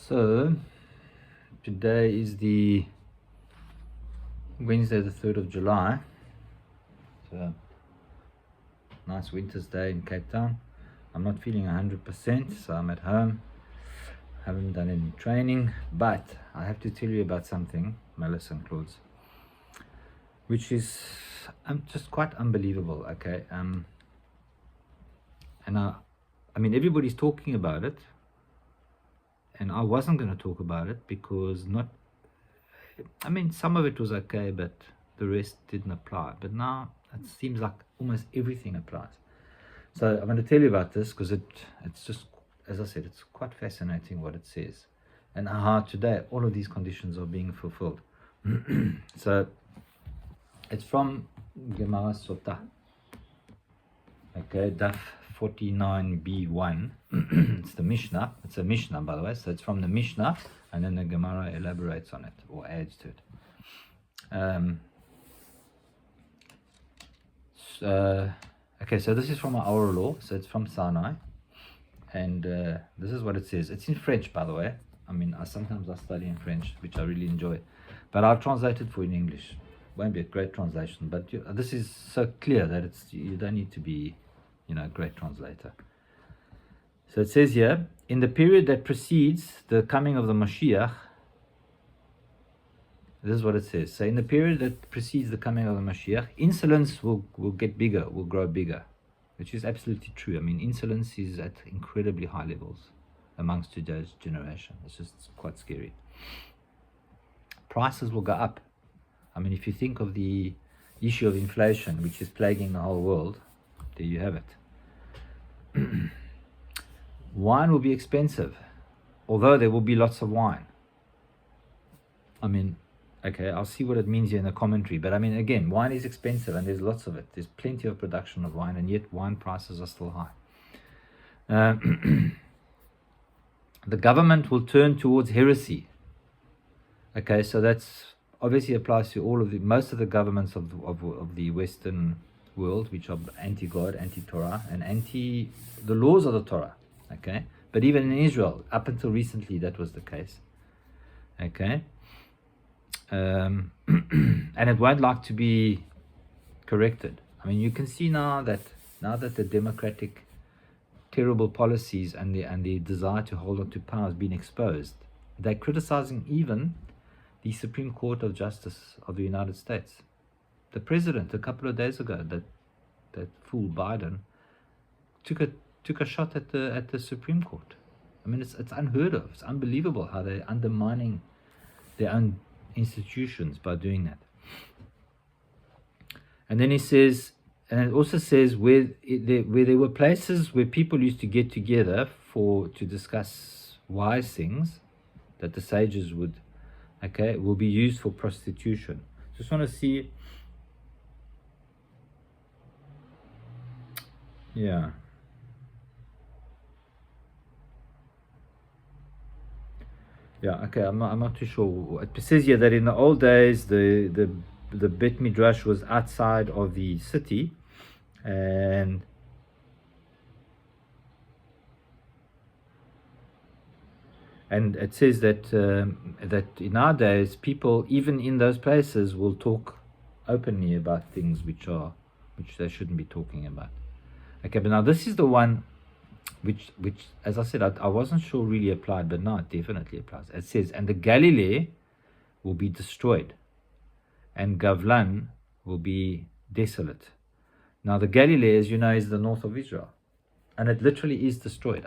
So today is the Wednesday the 3rd of July. It's a nice winter's day in Cape Town. I'm not feeling 100%, so I'm at home. Haven't done any training, but I have to tell you about something, Malice and Claudes, which is just quite unbelievable. Okay, and I mean everybody's talking about it, and I wasn't going to talk about it because some of it was okay, but the rest didn't apply. But now it seems like almost everything applies. So I'm going to tell you about this because it's just, as I said, it's quite fascinating what it says and how today all of these conditions are being fulfilled. So it's from Gemara Sota. Okay, Daf 49b1. It's the Mishnah. It's a Mishnah, by the way. So it's from the Mishnah, and then the Gemara elaborates on it or adds to it. Okay, so this is from our oral law. So it's from Sinai, and this is what it says. It's in French, by the way. Sometimes I study in French, which I really enjoy, but I'll translate it for you in English. Won't be a great translation, but this is so clear that you don't need to be, a great translator. So it says here, in the period that precedes the coming of the Moshiach, this is what it says. So in the period that precedes the coming of the Moshiach, insolence will get bigger, will grow bigger, which is absolutely true. Insolence is at incredibly high levels amongst today's generation. It's just quite scary. Prices will go up. If you think of the issue of inflation, which is plaguing the whole world, there you have it. Wine will be expensive, although there will be lots of wine. Okay, I'll see what it means here in the commentary. But again, wine is expensive and there's lots of it. There's plenty of production of wine, and yet wine prices are still high. The government will turn towards heresy. Okay, so that's obviously applies to most of the governments of the Western world, which are anti-God, anti-Torah, and anti the laws of the Torah. Okay, but even in Israel, up until recently, that was the case. Okay, and it won't like to be corrected. You can see now that the democratic terrible policies and the desire to hold on to power has been exposed, they're criticizing even the Supreme Court of Justice of the United States. The president, a couple of days ago, that fool Biden, took a shot at the Supreme Court. It's unheard of. It's unbelievable how they're undermining their own institutions by doing that. And then he says, and it also says where there were places where people used to get together to discuss wise things that the sages will be used for prostitution. Just want to see. Yeah. Yeah, okay, I'm not too sure. It says here that in the old days, the Bet Midrash was outside of the city, and it says that nowadays people, even in those places, will talk openly about things which they shouldn't be talking about. Okay, but now this is the one which as I said, I wasn't sure really applied, but now it definitely applies. It says, and the Galilee will be destroyed, and Gavlan will be desolate. Now the Galilee, as you know, is the north of Israel, and it literally is destroyed.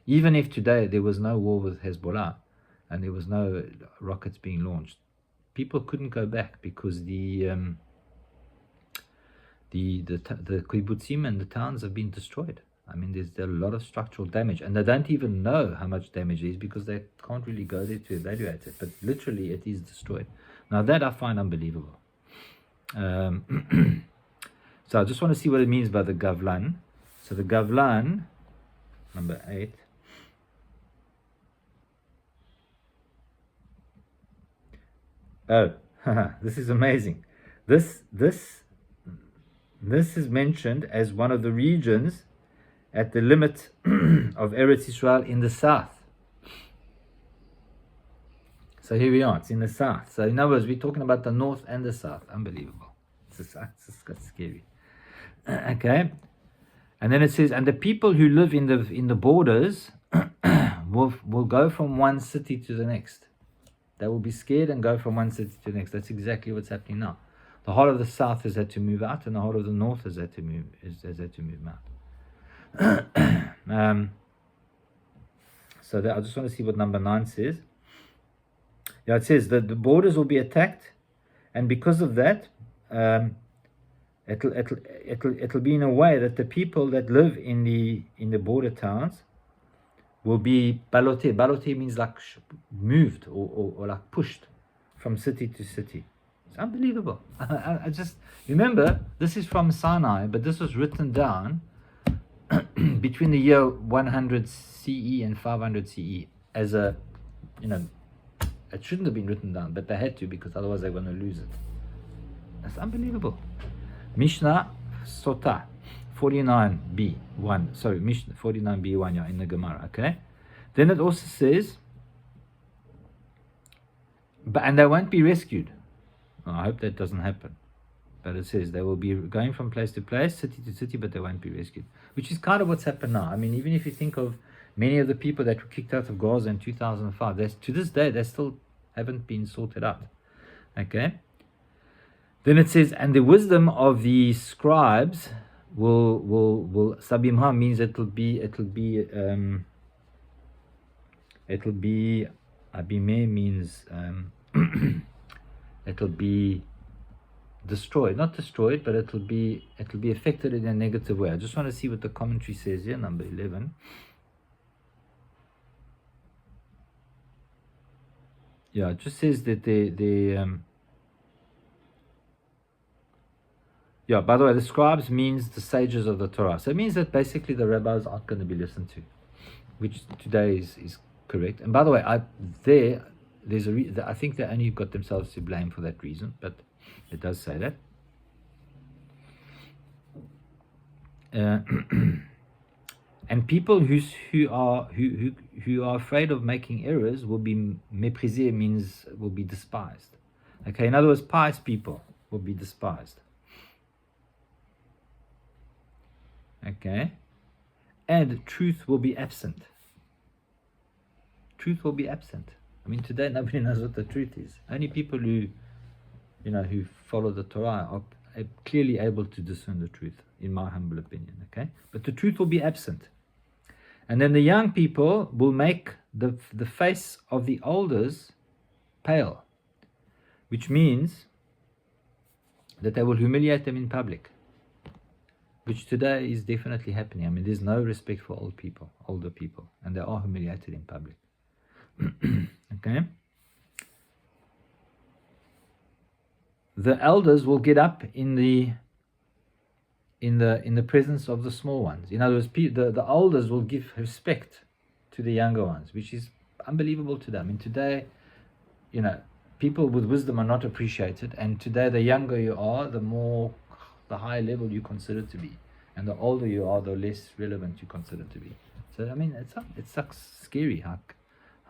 Even if today there was no war with Hezbollah and there was no rockets being launched, people couldn't go back because the kibbutzim and the towns have been destroyed. There's a lot of structural damage, and they don't even know how much damage there is because they can't really go there to evaluate it. But literally, it is destroyed. Now that I find unbelievable. So I just want to see what it means by the Gavlan. So the Gavlan, number 8. Oh, this is amazing. This is mentioned as one of the regions at the limit of Eretz Israel in the south. So here we are. It's in the south. So in other words, we're talking about the north and the south. Unbelievable. It's scary. Okay. And then it says, and the people who live in the borders will go from one city to the next. They will be scared and go from one city to the next. That's exactly what's happening now. The whole of the south has had to move out, and the whole of the north has had to move out. So I just want to see what number 9 says. Yeah, it says that the borders will be attacked, and because of that, it'll be in a way that the people that live in the border towns will be baloté. Baloté means like moved or like pushed from city to city. It's unbelievable. I just remember this is from Sinai, but this was written down between the year 100 CE and 500 CE as a, it shouldn't have been written down, but they had to because otherwise they're going to lose it. That's unbelievable. Mishnah Sota 49b1. Sorry, Mishnah 49b1, yeah, in the Gemara. Okay. Then it also says, and they won't be rescued. Well, I hope that doesn't happen. But it says they will be going from place to place, city to city, but they won't be rescued. Which is kind of what's happened now. I mean, even if you think of many of the people that were kicked out of Gaza in 2005, to this day, they still haven't been sorted out. Okay. Then it says, and the wisdom of the scribes will sabimha means it'll be abime means it'll be destroyed, not destroyed, but it'll be affected in a negative way. I just want to see what the commentary says here, number 11. Yeah, it just says that yeah, by the way, the scribes means the sages of the Torah. So it means that basically the rabbis aren't going to be listened to, which today is correct. And by the way, I think they only got themselves to blame for that reason, but it does say that. And people who are afraid of making errors will be méprisé, means will be despised. Okay, in other words, pious people will be despised. Okay, and truth will be absent. Truth will be absent. I mean, today nobody knows what the truth is. Only people who follow the Torah are clearly able to discern the truth, in my humble opinion. Okay, but the truth will be absent, and then the young people will make the face of the elders pale, which means that they will humiliate them in public, which today is definitely happening. I mean, there's no respect for older people, and they are humiliated in public. Okay. The elders will get up in the presence of the small ones. In other words, the elders will give respect to the younger ones, which is unbelievable to them. I mean, today, people with wisdom are not appreciated, and today the younger you are, the higher level you consider to be, and the older you are, the less relevant you consider to be. So I mean, it's scary how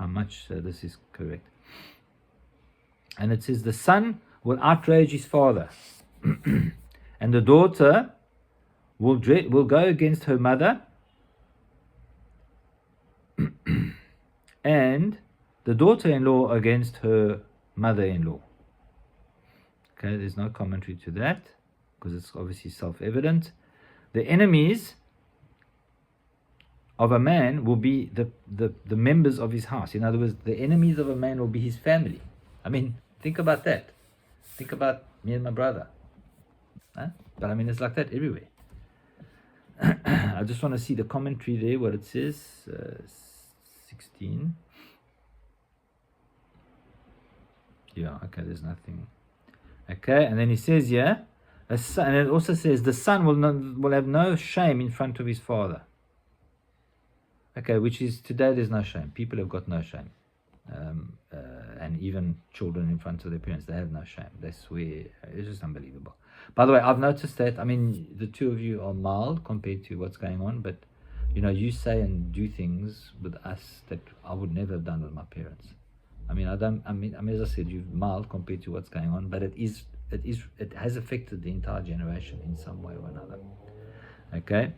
much this is correct. And it says the son will outrage his father, and the daughter will go against her mother, and the daughter-in-law against her mother-in-law. Okay, there's no commentary to that because it's obviously self-evident. The enemies of a man will be the members of his house. In other words, the enemies of a man will be his family. I mean, think about that. Think about me and my brother. Huh? But I mean, it's like that everywhere. I just want to see the commentary there, what it says. 16. Yeah, okay, there's nothing. Okay, and then he says, yeah, and it also says the son will have no shame in front of his father. Okay, which is today there's no shame. People have got no shame. And even children in front of their parents, they have no shame. They swear. It's just unbelievable. By the way, I've noticed that, I mean, the two of you are mild compared to what's going on, but you say and do things with us that I would never have done with my parents. I mean, as I said, you're mild compared to what's going on, but it has affected the entire generation in some way or another. Okay.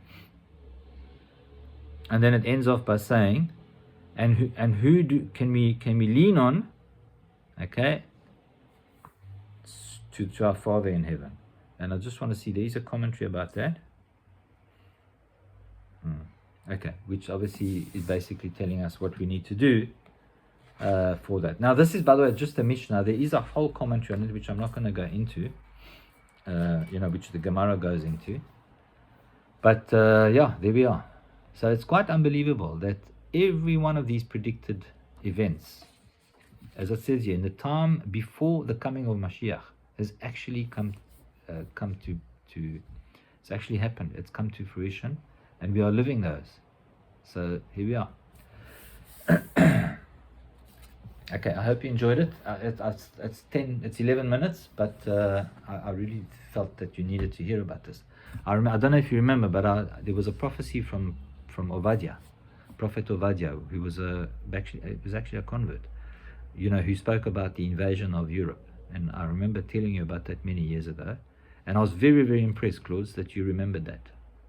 And then it ends off by saying, and who can we lean on? Okay. To our Father in heaven. And I just want to see, there's a commentary about that. Okay, which obviously is basically telling us what we need to do for that. Now, this is, by the way, just a Mishnah. There is a whole commentary on it, which I'm not going to go into, which the Gemara goes into. But yeah, there we are. So it's quite unbelievable that every one of these predicted events, as it says here, in the time before the coming of Moshiach, has actually come to it's actually happened. It's come to fruition, and we are living those. So here we are. Okay, I hope you enjoyed it. It's 11 minutes, but I really felt that you needed to hear about this. I don't know if you remember, but there was a prophecy from Obadiah, Prophet Obadiah, who was actually a convert, who spoke about the invasion of Europe. And I remember telling you about that many years ago. And I was very, very impressed, Claude, that you remembered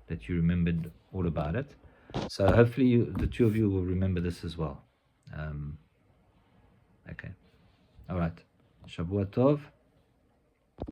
that you remembered all about it. So hopefully the two of you will remember this as well. Okay. All right. Shavua Tov.